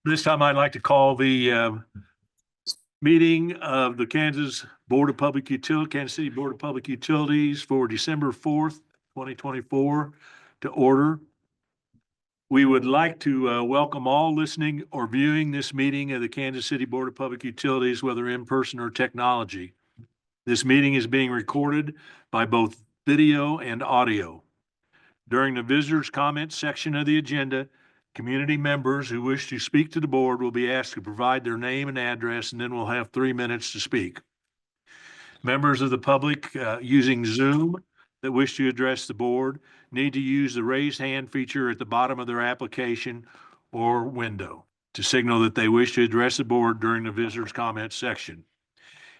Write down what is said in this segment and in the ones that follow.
This time I'd like to call the meeting of the Kansas City Board of Public Utilities for December 4th, 2024 to order. We would like to welcome all listening or viewing this meeting of the Kansas City Board of Public Utilities, whether in person or technology. This meeting is being recorded by both video and audio. During the visitors' comments section of the agenda, community members who wish to speak to the board will be asked to provide their name and address, and then we'll have 3 minutes to speak. Members of the public using Zoom that wish to address the board need to use the raise hand feature at the bottom of their application or window to signal that they wish to address the board during the visitors' comments section.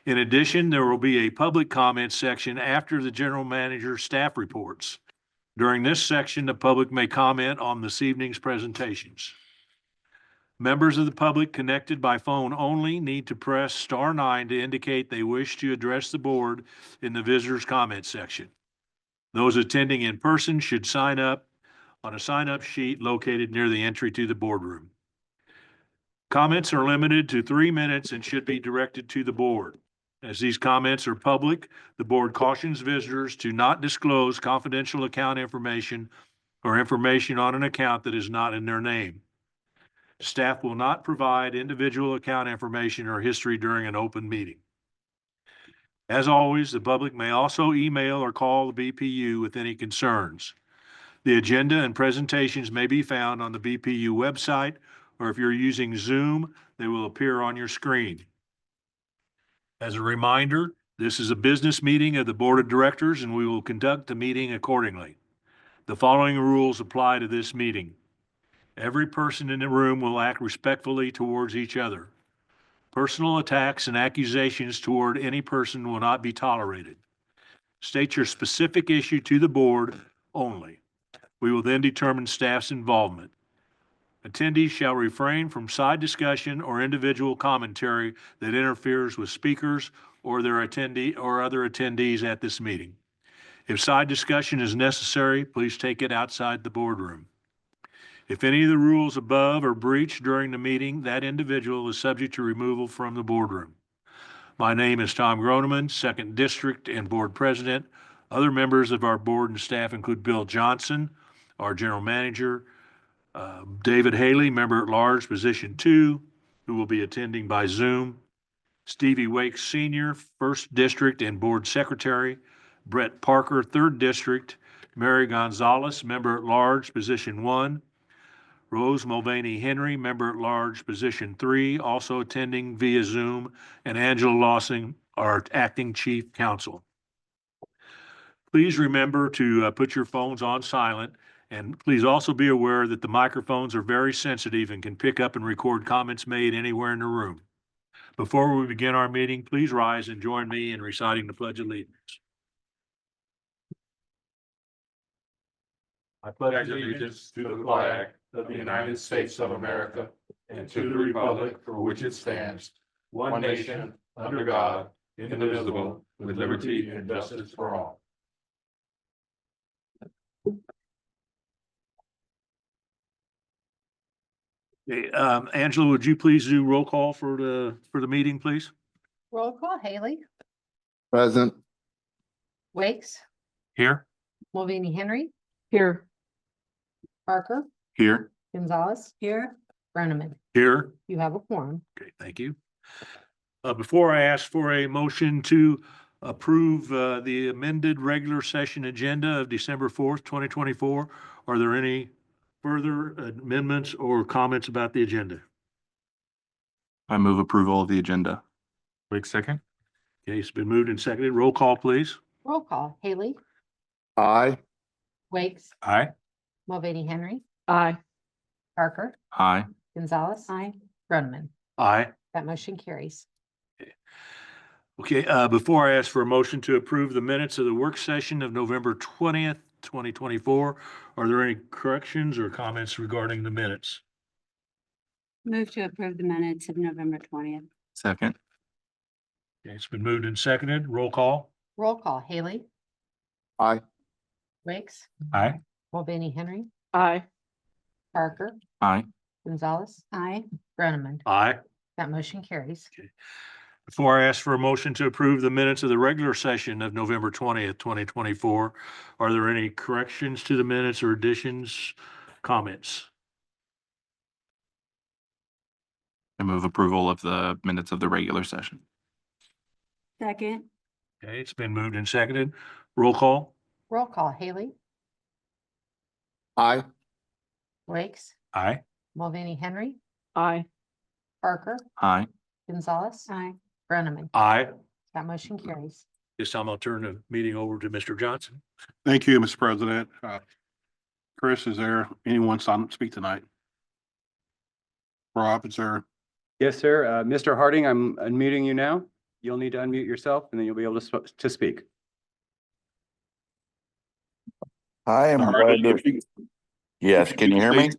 In addition, there will be a public comment section after the general manager's staff reports. During this section, the public may comment on this evening's presentations. Members of the public connected by phone only need to press *9 to indicate they wish to address the board in the visitors' comment section. Those attending in person should sign up on a sign-up sheet located near the entry to the boardroom. Comments are limited to 3 minutes and should be directed to the board. As these comments are public, the board cautions visitors to not disclose confidential account information or information on an account that is not in their name. Staff will not provide individual account information or history during an open meeting. As always, the public may also email or call the BPU with any concerns. The agenda and presentations may be found on the BPU website, or if you're using Zoom, they will appear on your screen. As a reminder, this is a business meeting of the Board of Directors, and we will conduct the meeting accordingly. The following rules apply to this meeting. Every person in the room will act respectfully towards each other. Personal attacks and accusations toward any person will not be tolerated. State your specific issue to the board only. We will then determine staff's involvement. Attendees shall refrain from side discussion or individual commentary that interferes with speakers or their attendee or other attendees at this meeting. If side discussion is necessary, please take it outside the boardroom. If any of the rules above are breached during the meeting, that individual is subject to removal from the boardroom. My name is Tom Groneman, 2nd District and Board President. Other members of our board and staff include Bill Johnson, our General Manager, David Haley, Member at Large, Position 2, who will be attending by Zoom, Stevie Wakes Sr., 1st District and Board Secretary, Brett Parker, 3rd District, Mary Gonzalez, Member at Large, Position 1, Rose Mulvaney Henry, Member at Large, Position 3, also attending via Zoom, and Angela Lawson, our Acting Chief Counsel. Please remember to put your phones on silent, and please also be aware that the microphones are very sensitive and can pick up and record comments made anywhere in the room. Before we begin our meeting, please rise and join me in reciting the Pledge of Allegiance. I pledge allegiance to the flag of the United States of America and to the republic for which it stands, one nation, under God, indivisible, with liberty and justice for all. Okay, Angela, would you please do roll call for the meeting, please? Roll call. Haley. Present. Wakes. Here. Mulvaney Henry. Here. Parker. Here. Gonzalez. Here. Groneman. Here. You have a quorum. Okay, thank you. Before I ask for a motion to approve the amended regular session agenda of December 4th, 2024, are there any further amendments or comments about the agenda? I move approval of the agenda. Wait, second. Okay, it's been moved and seconded. Roll call, please. Roll call. Haley. Aye. Wakes. Aye. Mulvaney Henry. Aye. Parker. Aye. Gonzalez. Aye. Groneman. Aye. That motion carries. Okay, before I ask for a motion to approve the minutes of the work session of November 20th, 2024, are there any corrections or comments regarding the minutes? Move to approve the minutes of November 20th. Second. Okay, it's been moved and seconded. Roll call. Roll call. Haley. Aye. Wakes. Aye. Mulvaney Henry. Aye. Parker. Aye. Gonzalez, Aye. Groneman. Aye. That motion carries. Before I ask for a motion to approve the minutes of the regular session of November 20th, 2024, are there any corrections to the minutes or additions, comments? I move approval of the minutes of the regular session. Second. Okay, it's been moved and seconded. Roll call. Roll call, Haley, Aye. Rakes, Aye. Mulvaney Henry, Aye. Parker, Aye. Gonzalez, Aye. Groneman. Aye. That motion carries. This time I'll turn the meeting over to Mr. Johnson. Thank you, Mr. President. Chris, is there anyone signed to speak tonight? Rob, is there? Yes, sir. Mr. Harding, I'm unmuting you now. You'll need to unmute yourself and then you'll be able to speak. I am glad to, yes, can you hear me?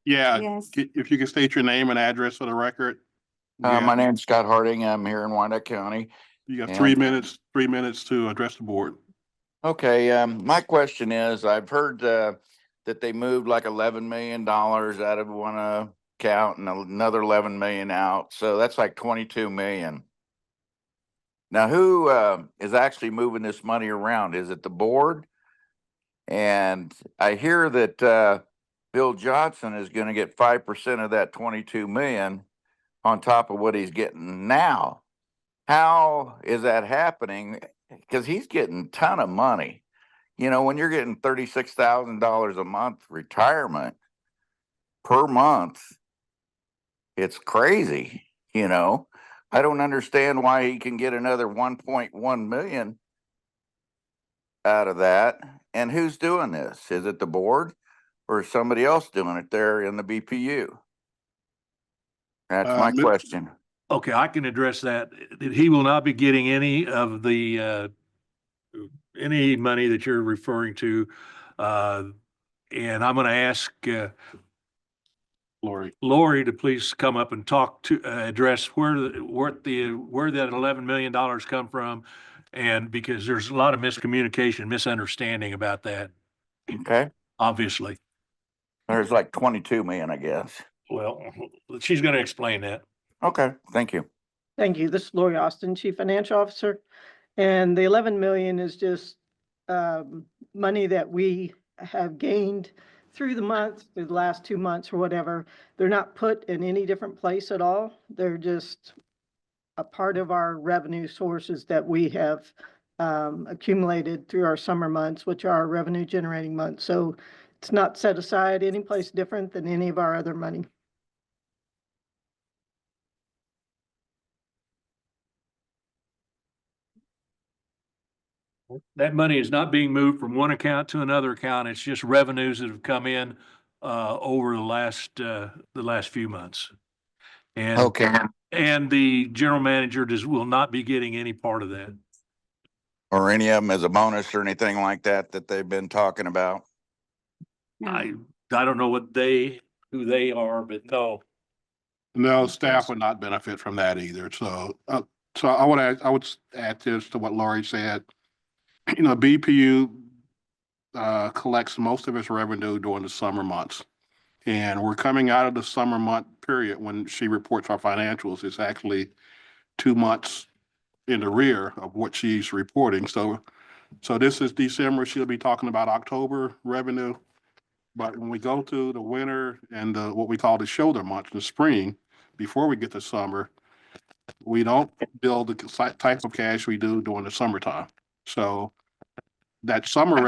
Yeah, Yes. if you can state your name and address for the record. My name's Scott Harding. I'm here in Wyandotte County. You got and- 3 minutes to address the board. Okay, my question is, I've heard that they moved like $11 million out of one account and another 11 million out. So that's like 22 million. Now, who is actually moving this money around? Is it the board? And I hear that Bill Johnson is going to get 5% of that 22 million on top of what he's getting now. How is that happening? Because he's getting a ton of money. You know, when you're getting $36,000 a month retirement per month, it's crazy. You know, I don't understand why he can get another 1.1 million out of that. And who's doing this? Is it the board or is somebody else doing it there in the BPU? That's my Mi- question. Okay, I can address that. He will not be getting any of the, any money that you're referring to. And I'm going to ask, Lori. Lori to please come up and talk to, address where that $11 million come from. And because there's a lot of miscommunication, misunderstanding about that, Okay. obviously. There's like 22 million, I guess. Well, she's going to explain that. Okay. Thank you. Thank you. This is Lori Austin, Chief Financial Officer. And the 11 million is just money that we have gained through the month, through the last 2 months or whatever. They're not put in any different place at all. They're just a part of our revenue sources that we have accumulated through our summer months, which are our revenue generating months. So it's not set aside any place different than any of our other money. That money is not being moved from one account to another account. It's just revenues that have come in over the last few months. And Okay. and the general manager will not be getting any part of that. Or any of them as a bonus or anything like that that they've been talking about? No. I don't know who they are, but no. No, staff would not benefit from that either. So, I would add this to what Lori said. You know, BPU collects most of its revenue during the summer months. And we're coming out of the summer month period when she reports our financials. It's actually 2 months in the rear of what she's reporting. So this is December. She'll be talking about October revenue. But when we go to the winter and what we call the shoulder months, the spring, before we get to summer, we don't build the type of cash we do during the summertime. So that summer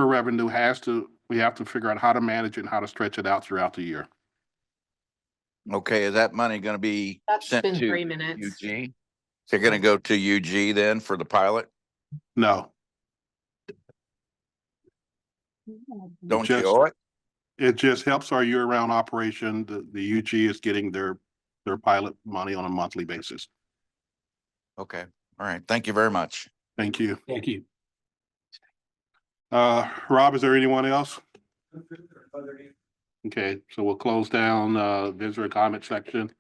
revenue we have to figure out how to manage it and how to stretch it out throughout the year. Okay. Is that money going to be That's sent been to 3 minutes. UG? They're going to go to UG then for the pilot? No, Don't Just- you owe it? it just helps our year-round operation. The UG is getting their pilot money on a monthly basis. Okay. All right. Thank you very much. Thank you. Thank you. Rob, is there anyone else? Okay, so we'll close down visitor comment section.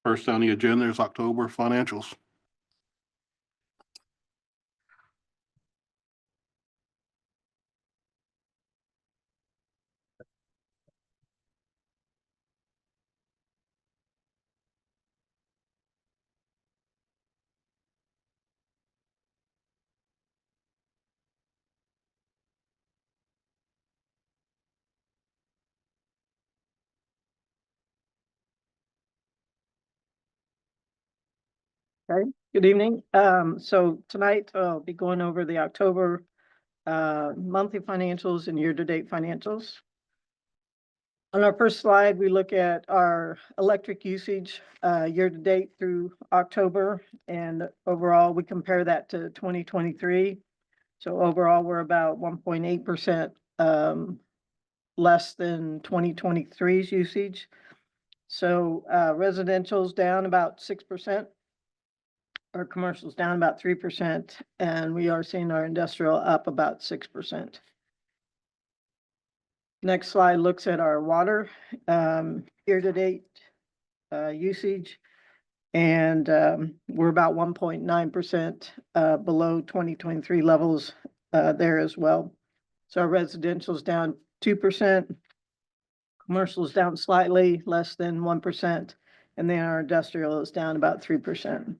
First on the agenda is October financials. Okay, good evening. So tonight I'll be going over the October monthly financials and year-to-date financials. On our first slide, we look at our electric usage year-to-date through October, and overall, we compare that to 2023. So overall, we're about 1.8% less than 2023's usage. So residential's down about 6%. Our commercial's down about 3%, and we are seeing our industrial up about 6%. Next slide looks at our water year-to-date usage, and we're about 1.9% below 2023 levels there as well. So our residential's down 2%, commercial's down slightly less than 1%, and then our industrial is down about 3%.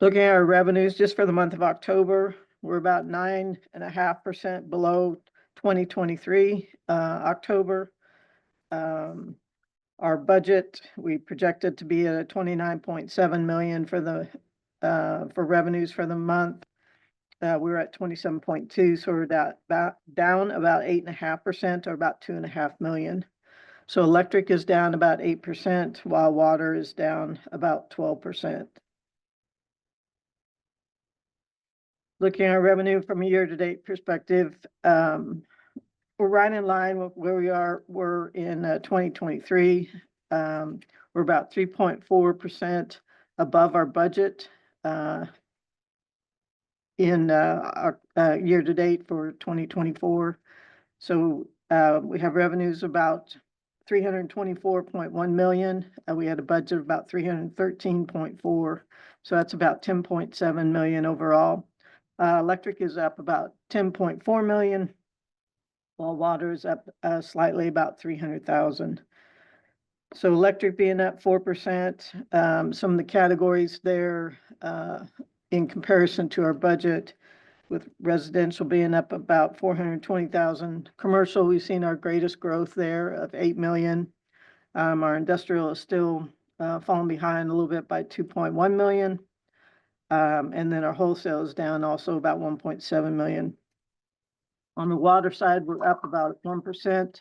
Looking at our revenues just for the month of October, we're about 9.5% below 2023 October. Our budget, we projected to be at 29.7 million for the for revenues for the month. We're at 27.2, so we're down about 8.5%, or about 2.5 million. So electric is down about 8%, while water is down about 12%. Looking at our revenue from a year-to-date perspective, we're right in line with where we're in 2023. We're about 3.4% above our budget in our year-to-date for 2024. So we have revenues about 324.1 million. We had a budget of about 313.4, so that's about 10.7 million overall. Electric is up about 10.4 million, while water is up slightly about 300,000. So electric being up 4%, some of the categories there in comparison to our budget, with residential being up about 420,000. Commercial, we've seen our greatest growth there of 8 million. Our industrial is still falling behind a little bit by 2.1 million. And then our wholesale is down also about 1.7 million. On the water side, we're up about 1%.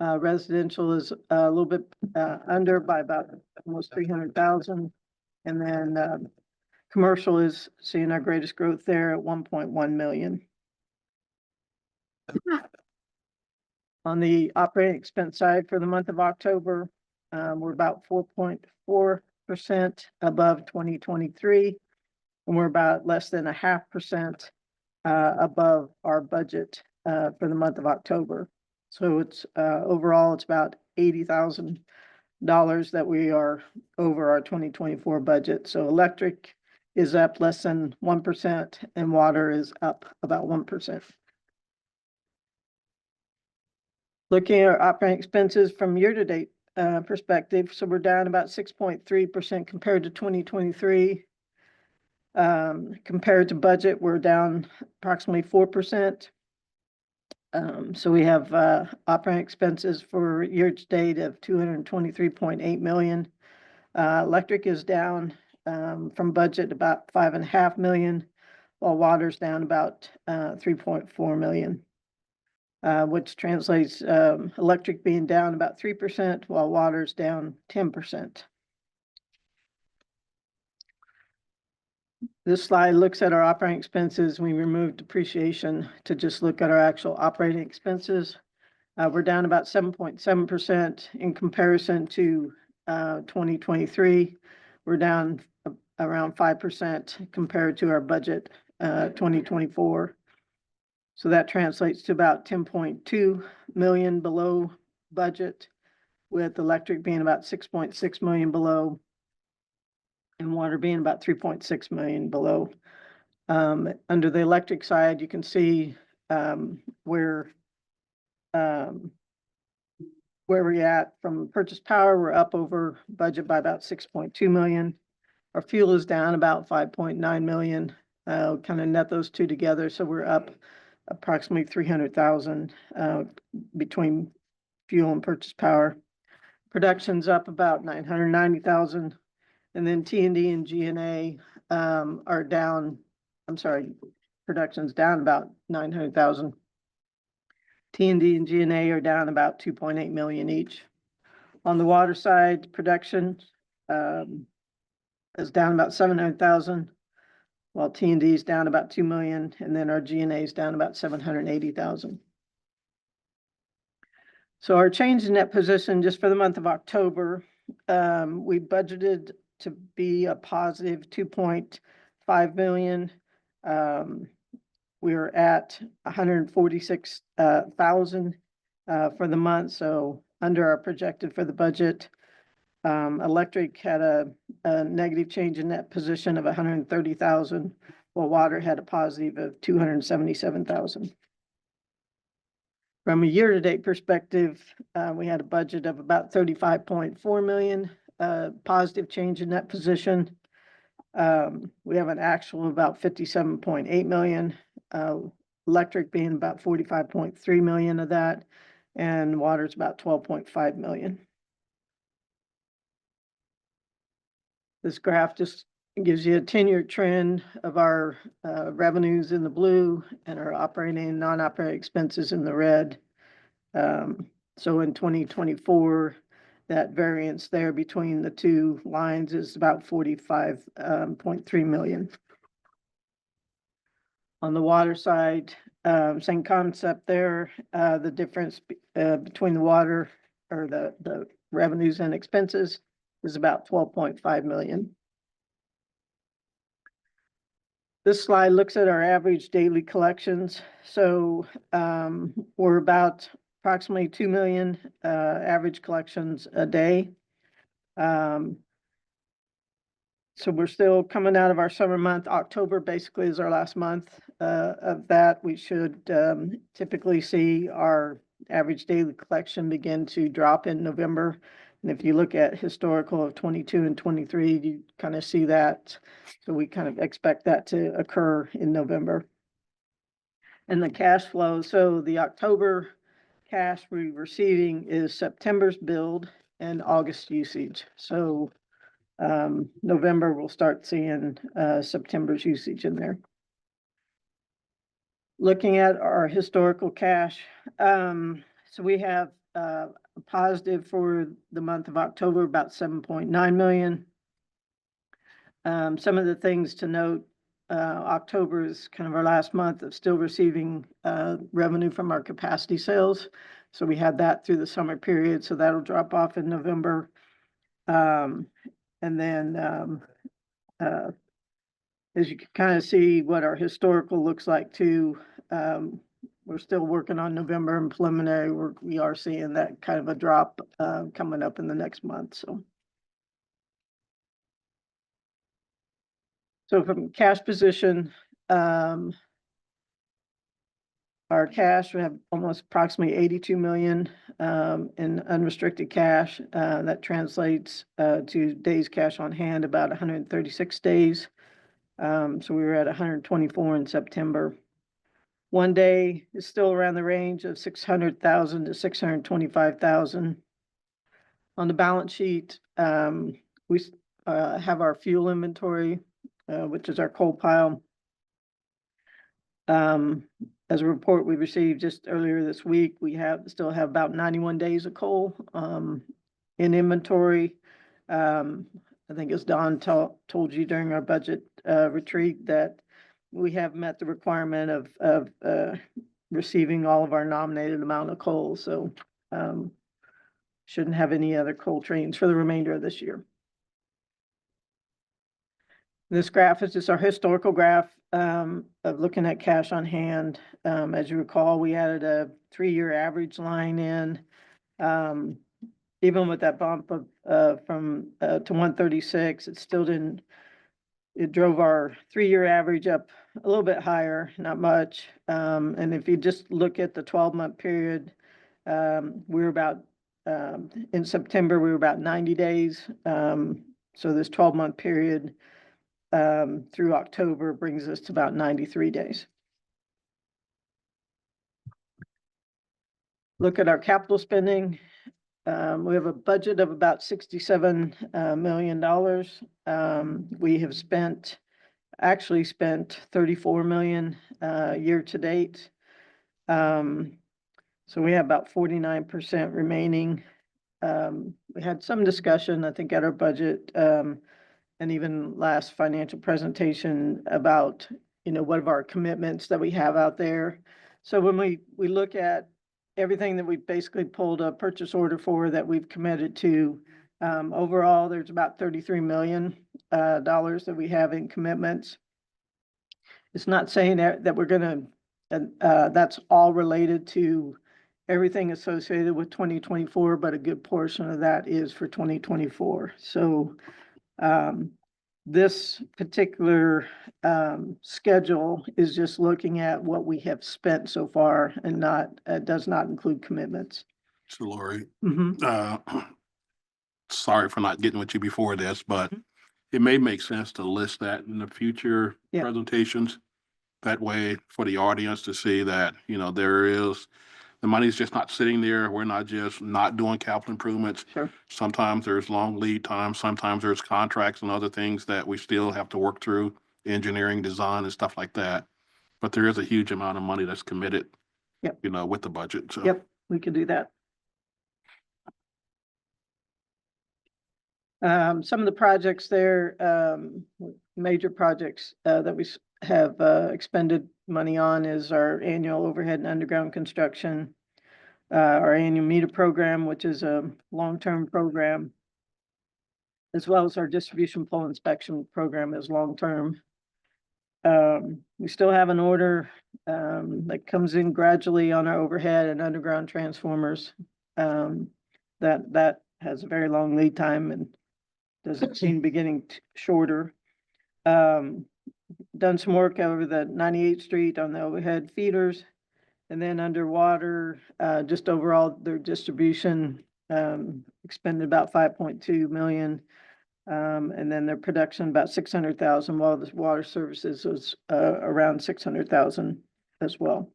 Residential is a little bit under by about almost 300,000. And then commercial is seeing our greatest growth there at 1.1 million. On the operating expense side for the month of October, we're about 4.4% above 2023. And we're about less than 0.5% above our budget for the month of October. So it's overall, it's about $80,000 that we are over our 2024 budget. So electric is up less than 1%, and water is up about 1%. Looking at our operating expenses from year-to-date perspective, so we're down about 6.3% compared to 2023. Compared to budget, we're down approximately 4%. So we have operating expenses for year-to-date of 223.8 million. Electric is down from budget about 5.5 million, while water's down about 3.4 million, which translates electric being down about 3%, while water's down 10%. This slide looks at our operating expenses. We removed depreciation to just look at our actual operating expenses. We're down about 7.7% in comparison to 2023. We're down around 5% compared to our budget 2024. So that translates to about 10.2 million below budget, with electric being about 6.6 million below, and water being about 3.6 million below. Under the electric side, you can see where we're at from purchase power. We're up over budget by about 6.2 million. Our fuel is down about 5.9 million. Kind of net those two together, so we're up approximately 300,000 between fuel and purchase power. Production's up about 990,000. And then T&D and G&A are down, I'm sorry, production's down about 900,000. T&D and G&A are down about 2.8 million each. On the water side, production is down about 700,000, while T&D is down about 2 million, and then our G&A is down about 780,000. So our change in net position just for the month of October, we budgeted to be a positive 2.5 million. We were at 146,000 for the month, so under our projected for the budget. Electric had a negative change in net position of 130,000, while water had a positive of 277,000. From a year-to-date perspective, we had a budget of about 35.4 million, positive change in net position. We have an actual of about 57.8 million, electric being about 45.3 million of that, and water's about 12.5 million. This graph just gives you a 10-year trend of our revenues in the blue and our operating and non-operating expenses in the red. So in 2024, that variance there between the two lines is about 45.3 million. On the water side, same concept there. The difference between the water or the revenues and expenses is about 12.5 million. This slide looks at our average daily collections. So we're about approximately 2 million average collections a day. So we're still coming out of our summer month. October basically is our last month of that. We should typically see our average daily collection begin to drop in November. And if you look at historical of 22 and 23, you kind of see that. So we kind of expect that to occur in November. And the cash flow, so the October cash we're receiving is September's build and August usage. So November we'll start seeing September's usage in there. Looking at our historical cash, so we have a positive for the month of October, about 7.9 million. Some of the things to note, October is kind of our last month of still receiving revenue from our capacity sales. So we had that through the summer period, so that'll drop off in November. And then as you can kind of see what our historical looks like too, we're still working on November and preliminary. We are seeing that kind of a drop coming up in the next month. So from cash position, our cash, we have almost approximately 82 million in unrestricted cash. That translates to days cash on hand, about 136 days. So we were at 124 in September. 1 day is still around the range of 600,000 to 625,000. On the balance sheet, we have our fuel inventory, which is our coal pile. As a report we received just earlier this week, we still have about 91 days of coal in inventory. I think as Don told you during our budget retreat that we have met the requirement of receiving all of our nominated amount of coal. So shouldn't have any other coal trains for the remainder of this year. This graph is just our historical graph of looking at cash on hand. As you recall, we added a 3-year average line in. Even with that bump of from to 136, it still didn't. It drove our 3-year average up a little bit higher, not much. And if you just look at the 12-month period, we were about in September we were about 90 days. So this 12-month period through October brings us to about 93 days. Look at our capital spending. We have a budget of about $67 million. We have actually spent 34 million year to date. So we have about 49% remaining. We had some discussion, I think, at our budget and even last financial presentation about, what of our commitments that we have out there. So when we look at everything that we've basically pulled a purchase order for that we've committed to, overall, there's about $33 million that we have in commitments. It's not saying that we're gonna, that's all related to everything associated with 2024, but a good portion of that is for 2024. So this particular schedule is just looking at what we have spent so far and does not include commitments. So Lori, Mhm. sorry for not getting with you before this, but it may make sense to list that in the future Yeah. presentations. That way for the audience to see that, the money's just not sitting there. We're not just not doing capital improvements. Sure. Sometimes there's long lead times. Sometimes there's contracts and other things that we still have to work through, engineering, design and stuff like that. But there is a huge amount of money that's committed. Yep. With the budget. So. Yep, we could do that. Some of the projects there, major projects that we have expended money on is our annual overhead and underground construction, our annual meter program, which is a long-term program, as well as our distribution pole inspection program is long-term. We still have an order that comes in gradually on our overhead and underground transformers. That has a very long lead time and doesn't seem to be getting shorter. Done some work over the 98th Street on the overhead feeders. And then underwater, just overall, their distribution expended about 5.2 million. And then their production about 600,000, while the water services was around 600,000 as well.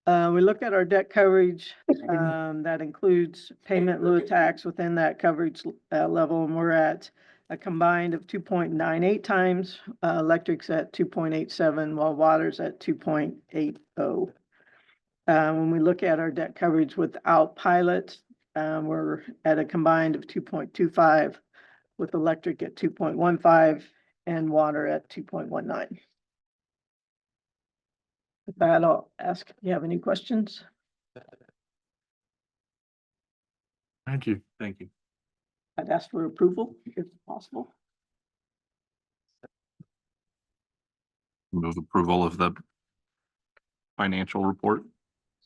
We look at our debt coverage, that includes payment in lieu of tax within that coverage level, and we're at a combined of 2.98 times, electric's at 2.87, while water's at 2.80. When we look at our debt coverage without pilots, we're at a combined of 2.25, with electric at 2.15 and water at 2.19. With that, I'll ask if you have any questions. Thank you. Thank you. I'd ask for approval if possible. Move approval of the financial report.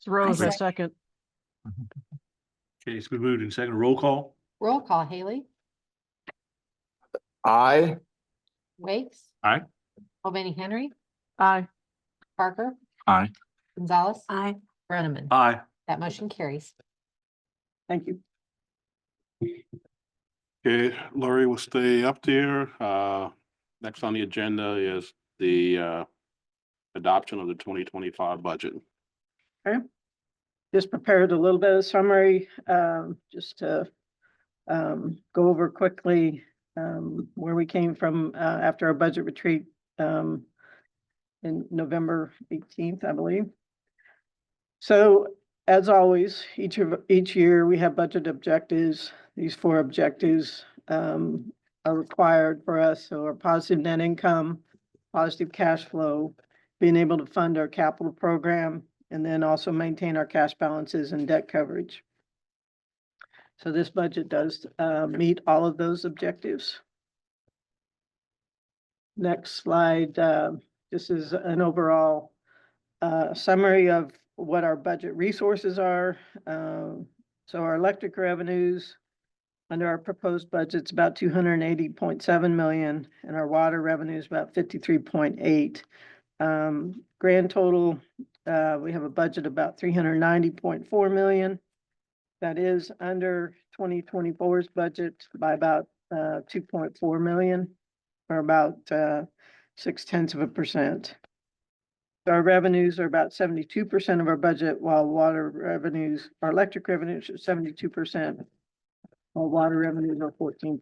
Rose, I second. Okay, it's been moved in second. Roll call. Roll call, Haley, Aye. Wakes. Aye. Mulvaney Henry, Aye. Parker, Aye. Gonzalez. Aye. Brenneman. Aye. That motion carries. Thank you. Okay, Lori will stay up there. Next on the agenda is the adoption of the 2025 budget. Just prepared a little bit of summary, just to go over quickly where we came from after our budget retreat in November 18th, I believe. So as always, each year we have budget objectives. These 4 objectives are required for us. So our positive net income, positive cash flow, being able to fund our capital program, and then also maintain our cash balances and debt coverage. So this budget does meet all of those objectives. Next slide. This is an overall summary of what our budget resources are. So our electric revenues under our proposed budget's about 280.7 million, and our water revenue is about 53.8. Grand total, we have a budget about 390.4 million. That is under 2024's budget by about 2.4 million, or about 0.6%. Our revenues are about 72% of our budget, while our electric revenues are 72%, while water revenues are 14%.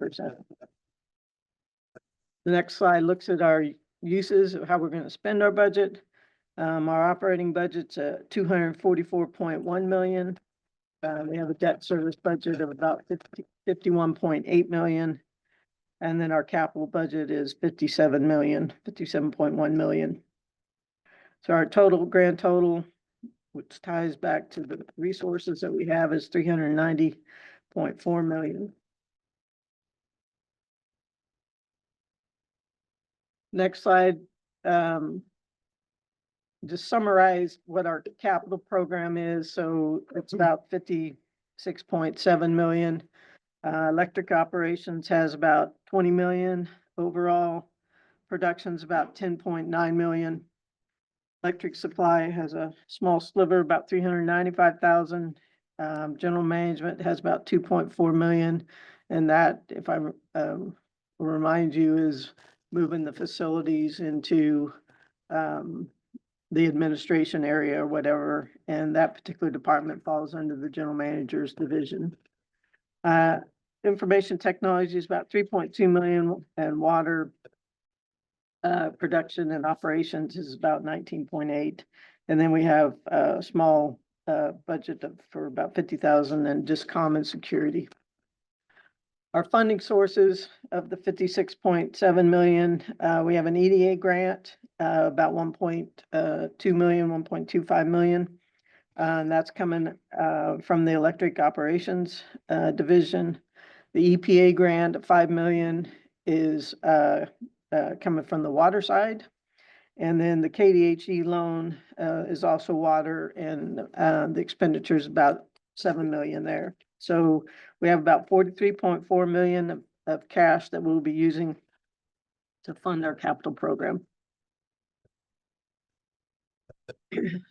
The next slide looks at our uses of how we're going to spend our budget. Our operating budget's at 244.1 million. We have a debt service budget of about 51.8 million. And then our capital budget is 57.1 million. So our grand total, which ties back to the resources that we have, is 390.4 million. Next slide, just summarize what our capital program is. So it's about 56.7 million. Electric operations has about 20 million overall. Production's about 10.9 million. Electric supply has a small sliver, about 395,000. General management has about 2.4 million. And that, if I remind you, is moving the facilities into the administration area or whatever. And that particular department falls under the general manager's division. Information technology is about 3.2 million, and water production and operations is about 19.8. And then we have a small budget for about 50,000 and just common security. Our funding sources of the 56.7 million, we have an EDA grant, about 1.2 million, 1.25 million. And that's coming from the electric operations division. The EPA grant of 5 million is coming from the water side. And then the KDHE loan is also water, and the expenditure is about 7 million there. So we have about 43.4 million of cash that we'll be using to fund our capital program.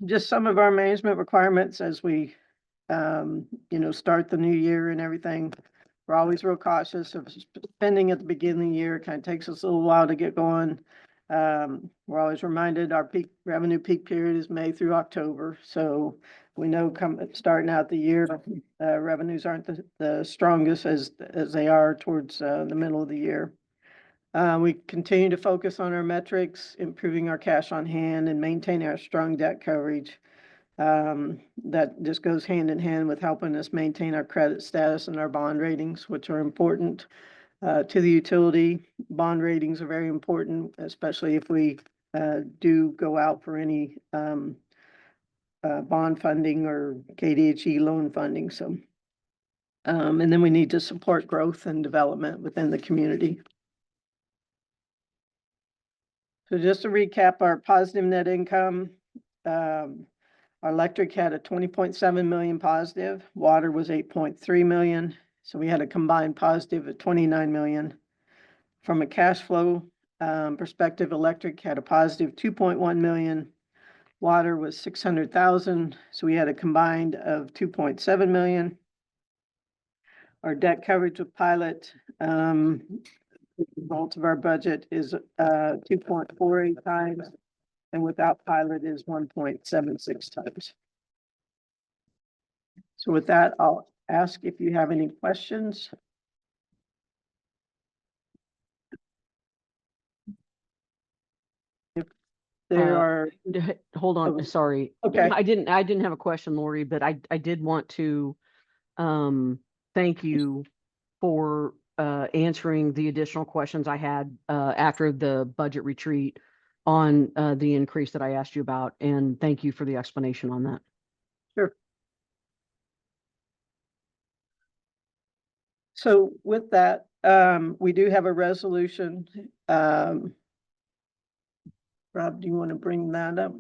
Just some of our management requirements as we, start the new year and everything. We're always real cautious of spending at the beginning of the year. It kind of takes us a little while to get going. We're always reminded our revenue peak period is May through October. So we know starting out the year, revenues aren't the strongest as they are towards the middle of the year. We continue to focus on our metrics, improving our cash on hand and maintaining our strong debt coverage. That just goes hand in hand with helping us maintain our credit status and our bond ratings, which are important to the utility. Bond ratings are very important, especially if we do go out for any bond funding or KDHE loan funding. So, and then we need to support growth and development within the community. So just to recap our positive net income, our electric had a 20.7 million positive, water was 8.3 million. So we had a combined positive of 29 million. From a cash flow perspective, electric had a positive 2.1 million. Water was 600,000. So we had a combined of 2.7 million. Our debt coverage with Pilot, the result of our budget is 2.48 times. And without Pilot is 1.76 times. So with that, I'll ask if you have any questions. If there are, Hold on, Oh, sorry. okay. I didn't have a question, Lori, but I did want to thank you for answering the additional questions I had after the budget retreat on the increase that I asked you about, and thank you for the explanation on that. Sure. So with that, we do have a resolution. Rob, do you want to bring that up?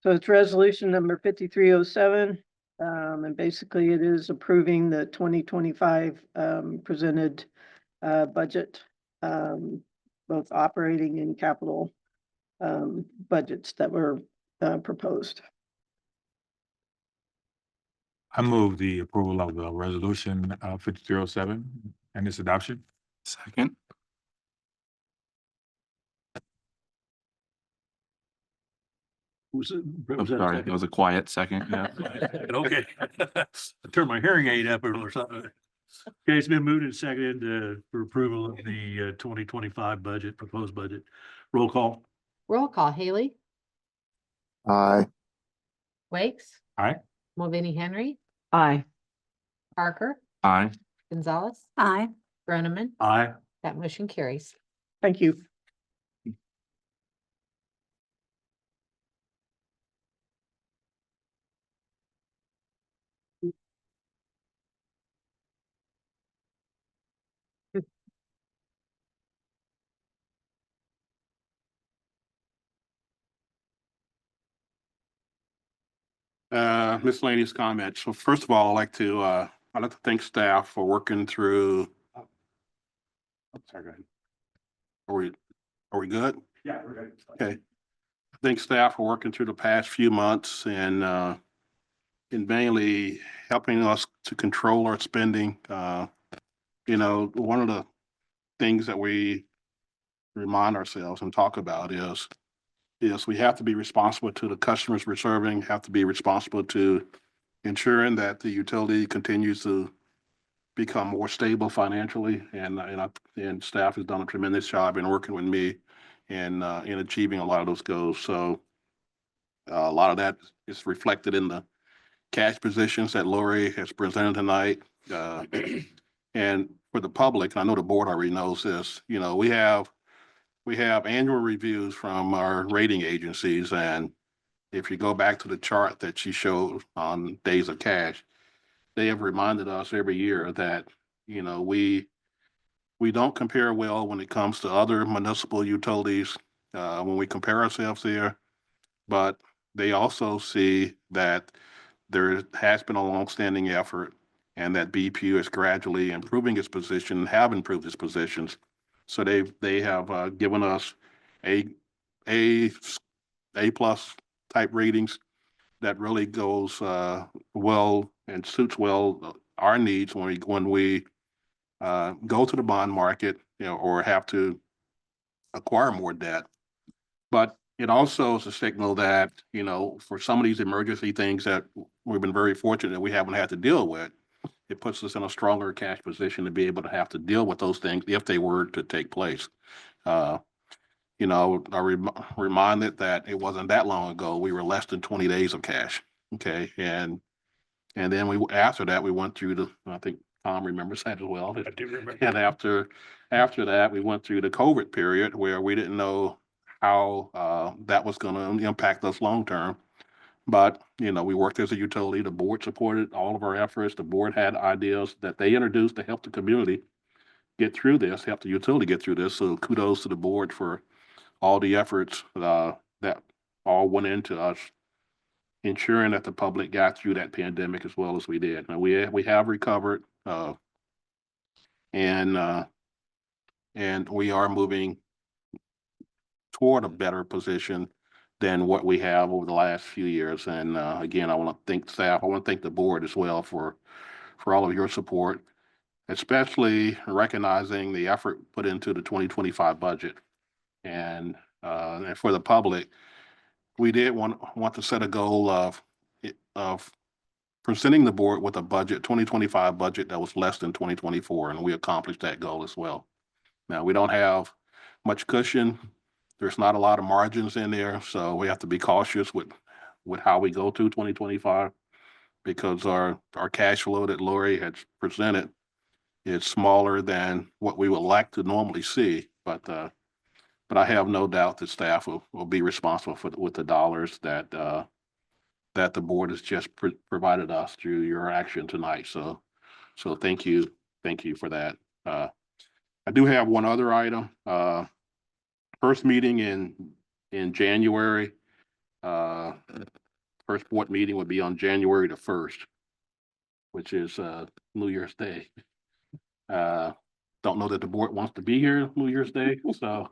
So it's resolution number 5307. And basically it is approving the 2025 presented budget, both operating and capital budgets that were proposed. I move the approval of the resolution 5307 and its adoption. Second. Was it? I'm sorry, it was a quiet second. Yeah. Okay. I turned my hearing aid up or something. Okay, it's been moved and seconded for approval of the 2025 budget, proposed budget. Roll call. Roll call, Haley, Aye. Wakes. Aye. Mulvaney Henry, Aye. Parker, Aye. Gonzalez, Aye. Groneman. Aye. That motion carries. Thank you. Miscellaneous comments. So first of all, I'd like to thank staff for working through. I'm sorry, go ahead. Are we good? Yeah, we're good. Okay. Thank staff for working through the past few months and mainly helping us to control our spending. One of the things that we remind ourselves and talk about is we have to be responsible to the customers we're serving, have to be responsible to ensuring that the utility continues to become more stable financially. And staff has done a tremendous job in working with me in achieving a lot of those goals. So a lot of that is reflected in the cash positions that Lori has presented tonight. And for the public, and I know the board already knows this, we have annual reviews from our rating agencies. And if you go back to the chart that she showed on days of cash, they have reminded us every year that, we don't compare well when it comes to other municipal utilities, when we compare ourselves there. But they also see that there has been a longstanding effort and that BPU is gradually improving its position, have improved its positions. So they have given us A plus type ratings that really goes well and suits well our needs when we go to the bond market, or have to acquire more debt. But it also is a signal that, for some of these emergency things that we've been very fortunate that we haven't had to deal with, it puts us in a stronger cash position to be able to have to deal with those things if they were to take place. I reminded that it wasn't that long ago, we were less than 20 days of cash. Okay. And then after that, we went through I think Tom remembers that as well. I do remember. And after that, we went through the COVID period where we didn't know how that was going to impact us long term. But, we worked as a utility. The board supported all of our efforts. The board had ideas that they introduced to help the community get through this, help the utility get through this. So kudos to the board for all the efforts that all went into us ensuring that the public got through that pandemic as well as we did. Now we have recovered, and we are moving toward a better position than what we have over the last few years. And again, I want to thank staff. I want to thank the board as well for all of your support, especially recognizing the effort put into the 2025 budget. And for the public, we did want to set a goal of presenting the board with a 2025 budget that was less than 2024, and we accomplished that goal as well. Now, we don't have much cushion. There's not a lot of margins in there, so we have to be cautious with how we go through 2025 because our cash flow that Lori had presented is smaller than what we would like to normally see. But I have no doubt that staff will be responsible with the dollars that the board has just provided us through your action tonight. So thank you for that. I do have one other item. First meeting in January. First board meeting would be on January the 1st, which is New Year's Day. Don't know that the board wants to be here New Year's Day, so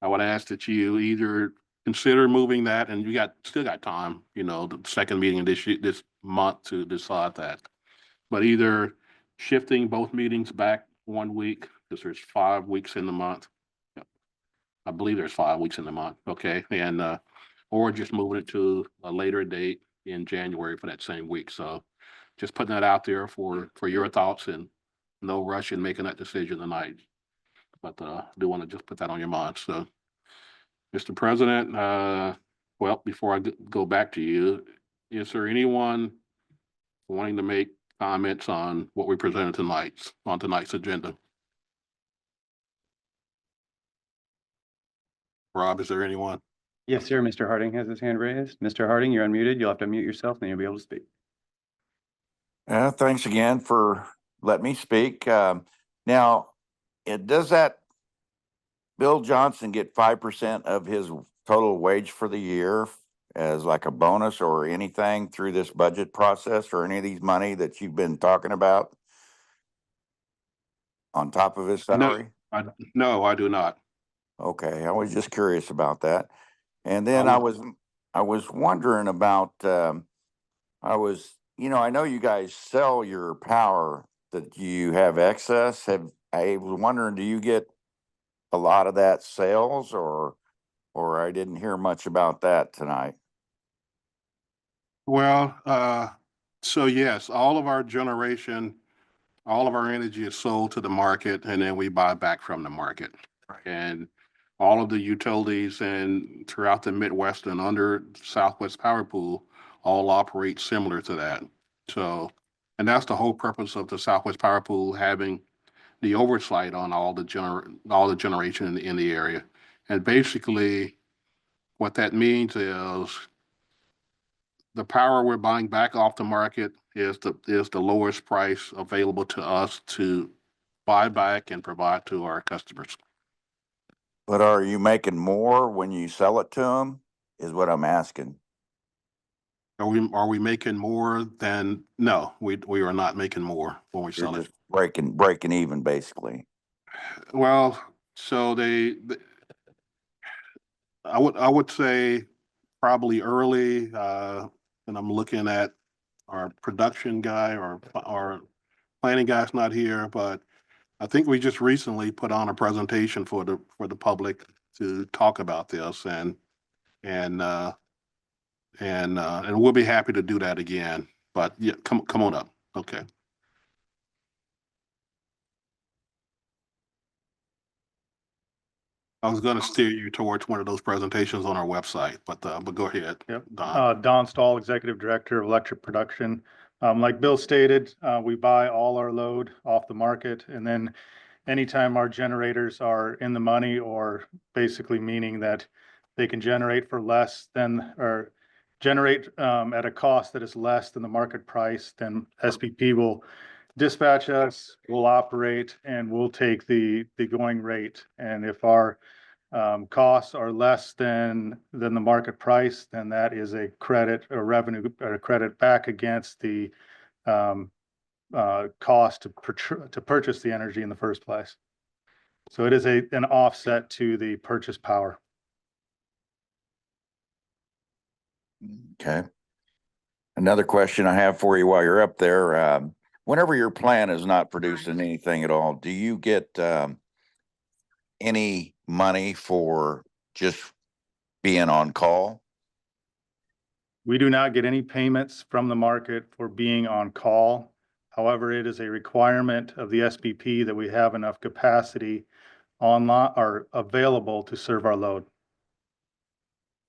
I would ask that you either consider moving that, and you still got time, the second meeting of this month to decide that. But either shifting both meetings back 1 week, because there's 5 weeks in the month. I believe there's 5 weeks in the month, okay, and or just moving it to a later date in January for that same week. So just putting that out there for your thoughts, and no rush in making that decision tonight. But do want to just put that on your mind. So, Mr. President, well, before I go back to you, is there anyone wanting to make comments on what we presented tonight, on tonight's agenda? Rob, is there anyone? Yes, sir. Mr. Harding has his hand raised. Mr. Harding, you're unmuted. You'll have to unmute yourself, then you'll be able to speak. Thanks again for letting me speak. Now, does that Bill Johnson get 5% of his total wage for the year as like a bonus or anything through this budget process, or any of these money that you've been talking about on top of his salary? No, I do not. Okay, I was just curious about that. And then I was wondering about, I know you guys sell your power that you have excess. I was wondering, do you get a lot of that sales, or I didn't hear much about that tonight? Well, so yes, all of our generation, all of our energy is sold to the market, and then we buy back from the market. And all of the utilities and throughout the Midwest and under Southwest Power Pool all operate similar to that. So, and that's the whole purpose of the Southwest Power Pool, having the oversight on all the generation in the area. And basically, what that means is the power we're buying back off the market is the lowest price available to us to buy back and provide to our customers. But are you making more when you sell it to them, is what I'm asking. Are we making more than? No, we are not making more when we You're sell it. just breaking even, basically. Well, so I would say probably early, and I'm looking at our production guy, or our planning guy's not here, but I think we just recently put on a presentation for the public to talk about this, and we'll be happy to do that again. But yeah, come on up. Okay. I was going to steer you towards one of those presentations on our website, but go ahead. Yep. Don. Don Stahl, Executive Director of Electric Production. Like Bill stated, we buy all our load off the market, and then anytime our generators are in the money, or basically meaning that they can generate for less than, or generate at a cost that is less than the market price, then SPP will dispatch us, we'll operate, and we'll take the going rate. And if our costs are less than the market price, then that is a credit or revenue, or a credit back against the cost to purchase the energy in the first place. So it is an offset to the purchase power. Okay. Another question I have for you while you're up there, whenever your plant is not producing anything at all, do you get any money for just being on call? We do not get any payments from the market for being on call. However, it is a requirement of the SPP that we have enough capacity online or available to serve our load.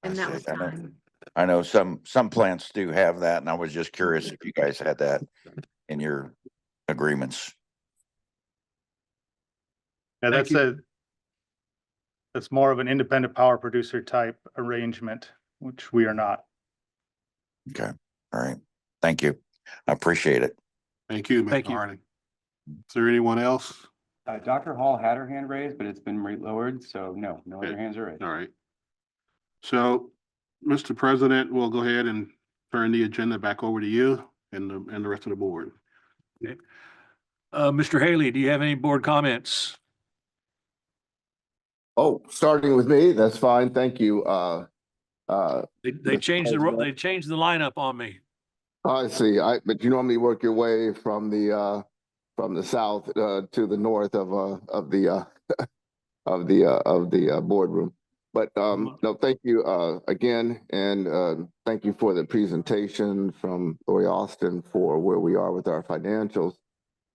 And that was fine. I know some plants do have that, and I was just curious if you guys had that in your agreements. Yeah, that's more of an independent power producer type arrangement, which we are not. Okay. All right. Thank you. I appreciate it. Thank you, Thank Mr. you. Harding. Is there anyone else? Dr. Hall had her hand raised, but it's been lowered, so no Okay. other hands are raised. All right. So, Mr. President, we'll go ahead and turn the agenda back over to you and the rest of the board. Okay. Mr. Haley, do you have any board comments? Oh, starting with me, that's fine. Thank you. They changed they changed the lineup on me. I see. But you normally work your way from the south to the north of the boardroom. But no, thank you again, and thank you for the presentation from Lori Austin for where we are with our financials.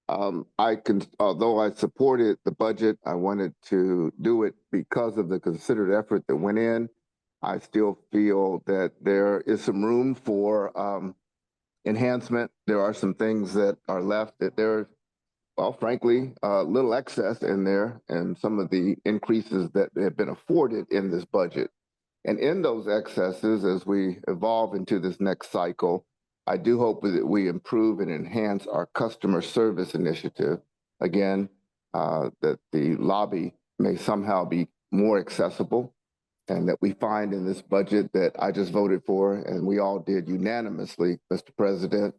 Although I supported the budget, I wanted to do it because of the considered effort that went in. I still feel that there is some room for enhancement. There are some things that are left that there, well, frankly, little excess in there, and some of the increases that have been afforded in this budget. And in those excesses, as we evolve into this next cycle, I do hope that we improve and enhance our customer service initiative. Again, that the lobby may somehow be more accessible, and that we find in this budget that I just voted for, and we all did unanimously, Mr. President,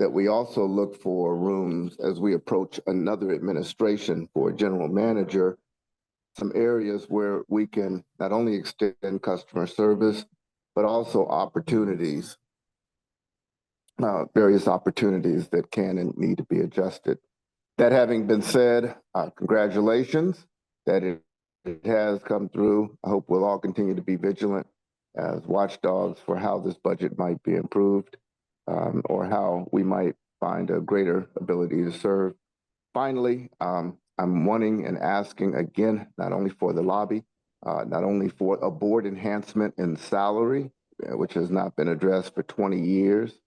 that we also look for rooms as we approach another administration for a general manager, some areas where we can not only extend customer service, but also opportunities, various opportunities that can and need to be adjusted. That having been said, congratulations that it has come through. I hope we'll all continue to be vigilant as watchdogs for how this budget might be improved, or how we might find a greater ability to serve. Finally, I'm wanting and asking again, not only for the lobby, not only for a board enhancement in salary, which has not been addressed for 20 years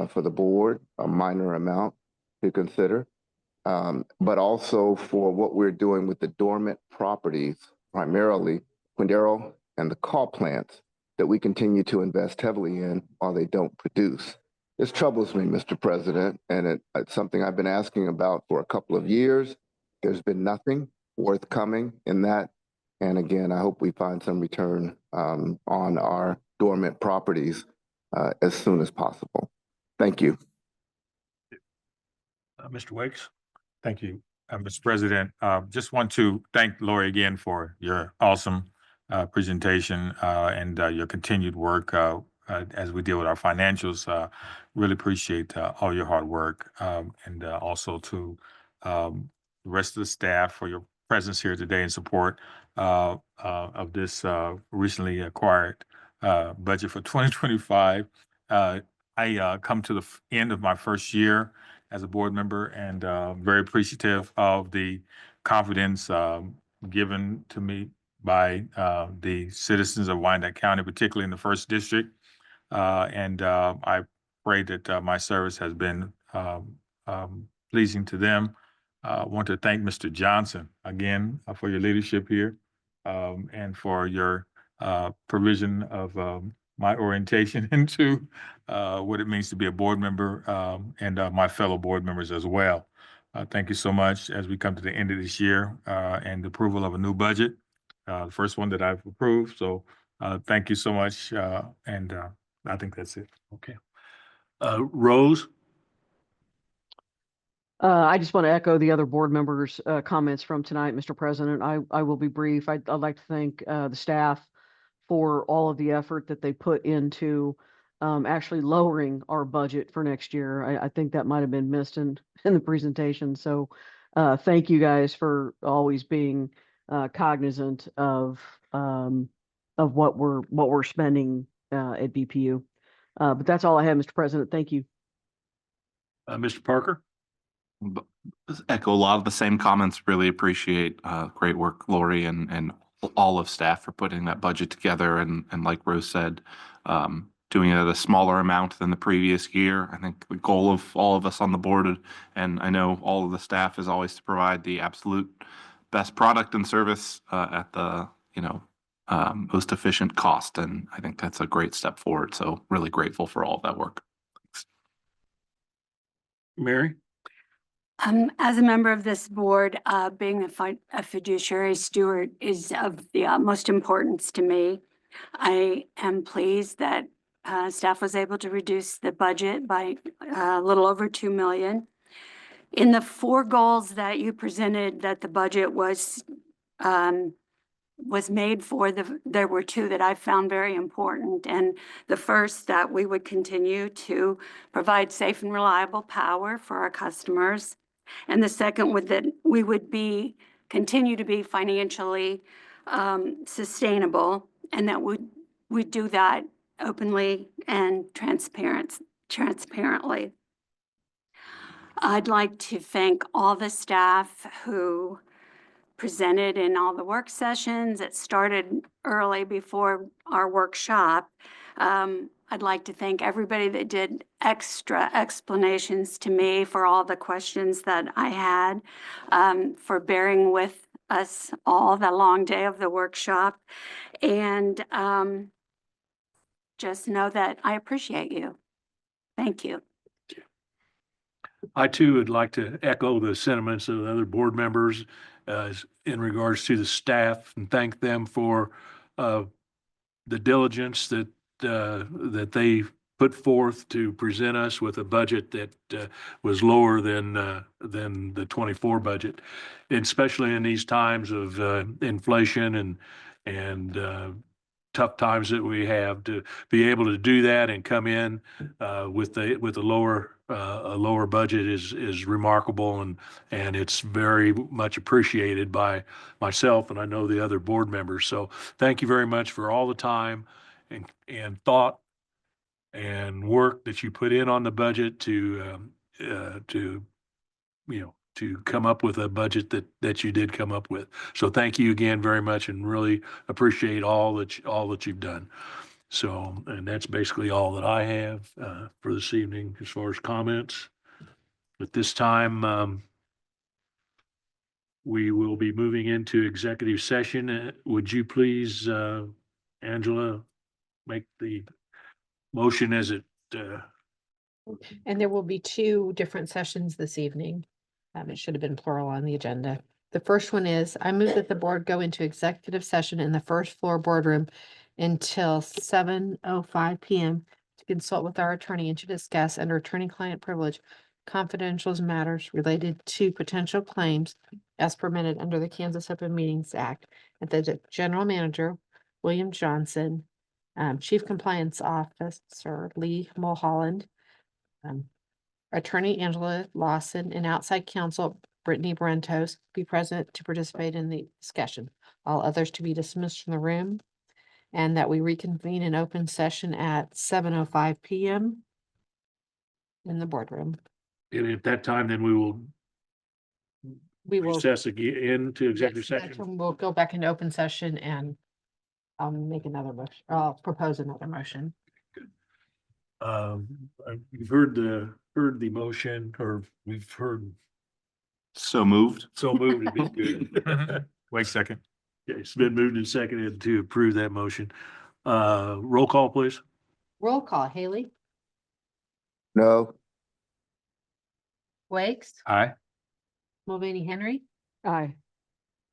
for the board, a minor amount to consider, but also for what we're doing with the dormant properties, primarily Quindaro and the call plants that we continue to invest heavily in while they don't produce. This troubles me, Mr. President, and it's something I've been asking about for a couple of years. There's been nothing forthcoming in that. And again, I hope we find some return on our dormant properties as soon as possible. Thank you. Mr. Wakes? Thank you, Mr. President. Just want to thank Lori again for your awesome presentation and your continued work as we deal with our financials. Really appreciate all your hard work, and also to the rest of the staff for your presence here today in support of this recently acquired budget for 2025. I come to the end of my first year as a board member, and very appreciative of the confidence given to me by the citizens of Wyandotte County, particularly in the first district. And I pray that my service has been pleasing to them. I want to thank Mr. Johnson again for your leadership here, and for your provision of my orientation into what it means to be a board member, and my fellow board members as well. Thank you so much as we come to the end of this year and the approval of a new budget, the first one that I've approved. So thank you so much, and I think that's it. Okay. Rose? I just want to echo the other board members' comments from tonight, Mr. President. I will be brief. I'd like to thank the staff for all of the effort that they put into actually lowering our budget for next year. I think that might have been missed in the presentation. So thank you guys for always being cognizant of what we're spending at BPU. But that's all I have, Mr. President. Thank you. Mr. Parker? Echo a lot of the same comments. Really appreciate great work, Lori, and all of staff for putting that budget together. And like Rose said, doing it at a smaller amount than the previous year. I think the goal of all of us on the board, and I know all of the staff, is always to provide the absolute best product and service at the most efficient cost. And I think that's a great step forward. So really grateful for all of that work. Thanks. Mary? As a member of this board, being a fiduciary steward is of the utmost importance to me. I am pleased that staff was able to reduce the budget by a little over 2 million. In the 4 goals that you presented that the budget was made for, there were 2 that I found very important. And the first, that we would continue to provide safe and reliable power for our customers. And the second, that we would continue to be financially sustainable, and that we do that openly and transparently. I'd like to thank all the staff who presented in all the work sessions. It started early before our workshop. I'd like to thank everybody that did extra explanations to me for all the questions that I had, for bearing with us all the long day of the workshop. And just know that I appreciate you. Thank you. I too would like to echo the sentiments of the other board members in regards to the staff and thank them for the diligence that they put forth to present us with a budget that was lower than the 24 budget, and especially in these times of inflation and tough times that we have, to be able to do that and come in with a lower budget is remarkable, and it's very much appreciated by myself and I know the other board members. So thank you very much for all the time and thought and work that you put in on the budget to come up with a budget that you did come up with. So thank you again very much, and really appreciate all that you've done. So, and that's basically all that I have for this evening as far as comments. At this time, we will be moving into executive session. Would you please, Angela, make the motion as it And there will be two different sessions this evening. It should have been plural on the agenda. The first one is, I move that the board go into executive session in the first floor boardroom until 7:05 PM to consult with our attorney and to discuss under attorney-client privilege confidential matters related to potential claims as permitted under the Kansas Open Meetings Act. And the general manager, William Johnson, Chief Compliance Officer Lee Mulholland, Attorney Angela Lawson, and outside counsel Brittany Brentos be present to participate in the discussion. All others to be dismissed from the room, and that we reconvene in open session at 7:05 PM in the boardroom. and at that time, then we will We will. recess again into executive Yes, that's session. when we'll go back into open session and I'll make another motion, I'll propose another motion. You've heard the motion, or we've heard, So moved. so moved to be good. Wait a second. Okay, it's been moved and seconded to approve that motion. Roll call, please. Roll call, Haley, No, Wakes, Aye. Mulvaney Henry, Aye.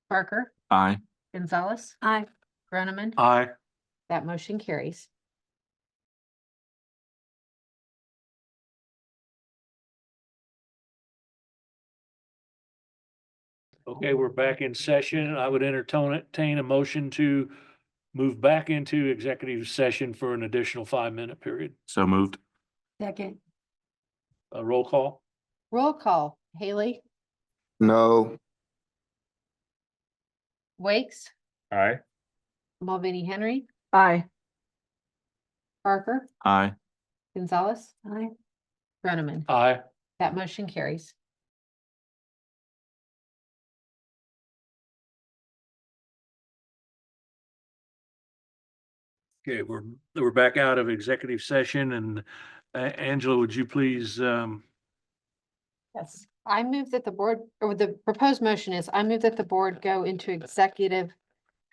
Parker, Aye. Gonzalez, Aye. Groneman. Aye. That motion carries. Okay, we're back in session. I would entertain a motion to move back into executive session for an additional 5-minute period. So moved. Second. Roll call. Roll call, Haley, no, Wakes, Aye. Mulvaney Henry, Aye. Parker, Aye. Gonzalez, Aye. Groneman. Aye. That motion carries. Okay, we're back out of executive session, and Angela, would you please, Yes, I move that the board, or the proposed motion is, I move that the board go into executive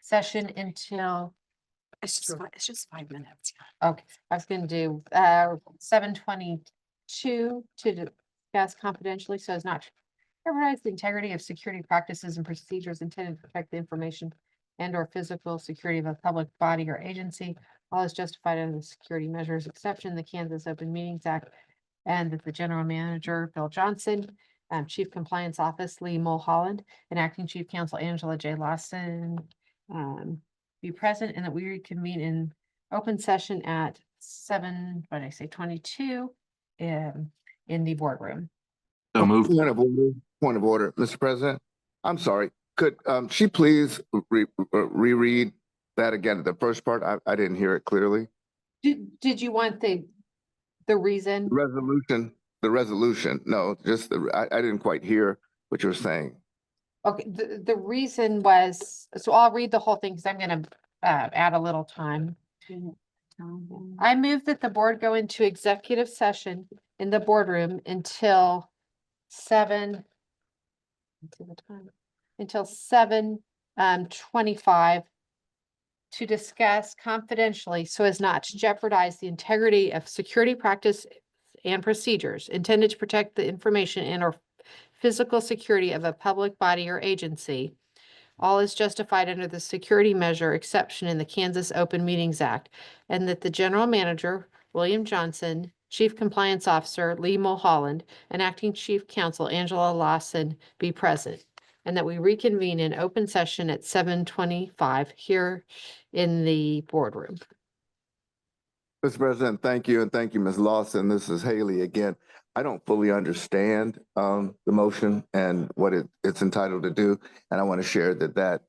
session until, It's just 5 minutes. okay, I was gonna do 7:22 to discuss confidentially so as not to jeopardize the integrity of security practices and procedures intended to protect the information and or physical security of a public body or agency, all is justified under the security measures exception in the Kansas Open Meetings Act, and that the general manager, Bill Johnson, Chief Compliance Office, Lee Mulholland, and Acting Chief Counsel Angela J. Lawson, be present, and that we reconvene in open session at 22, in the boardroom. So moved. Point of order, Mr. President. I'm sorry. Could she please reread that again, the first part? I didn't hear it clearly. Did you want the reason? The resolution, no, just I didn't quite hear what you were saying. Okay, the reason was, so I'll read the whole thing because I'm gonna add a little time. I move that the board go into executive session in the boardroom until 7:25 to discuss confidentially so as not to jeopardize the integrity of security practice and procedures intended to protect the information and or physical security of a public body or agency. All is justified under the security measure exception in the Kansas Open Meetings Act, and that the general manager, William Johnson, chief compliance officer, Lee Mulholland, and acting chief counsel, Angela Lawson, be present, and that we reconvene in open session at 7:25 here in the boardroom. Mr. President, thank you, and thank you, Ms. Lawson. This is Haley again. I don't fully understand the motion and what it's entitled to do, and I want to share that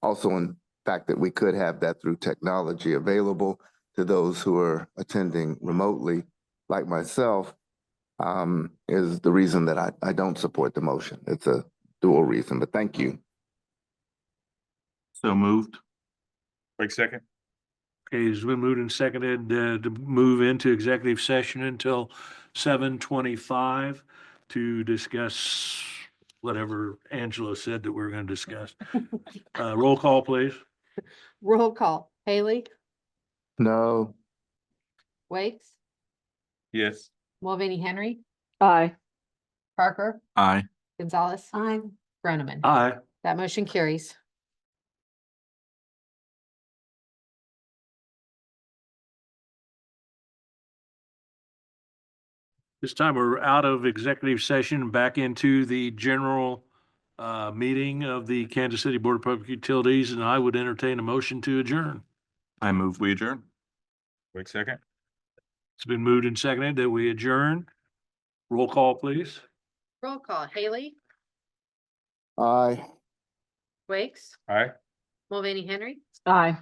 also in fact that we could have that through technology available to those who are attending remotely, like myself, is the reason that I don't support the motion. It's a dual reason, but thank you. So moved. Wait a second. Okay, it's been moved and seconded to move into executive session until 7:25 to discuss whatever Angela said that we're going to discuss. Roll call, please. Roll call. Haley, No. Waits, Yes. Mulvaney Henry, Aye. Parker, Aye. Gonzalez, Aye. Groneman. Aye. That motion carries. This time we're out of executive session, back into the general meeting of the Kansas City Board of Public Utilities, and I would entertain a motion to adjourn. I move we adjourn. Wait a second. It's been moved and seconded that we adjourn. Roll call, please. Roll call. Haley, Aye. Wakes, Aye. Mulvaney Henry, Aye.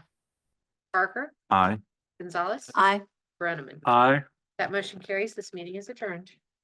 Parker, Aye. Gonzalez, Aye. Groneman. Aye. That motion carries. This meeting is adjourned.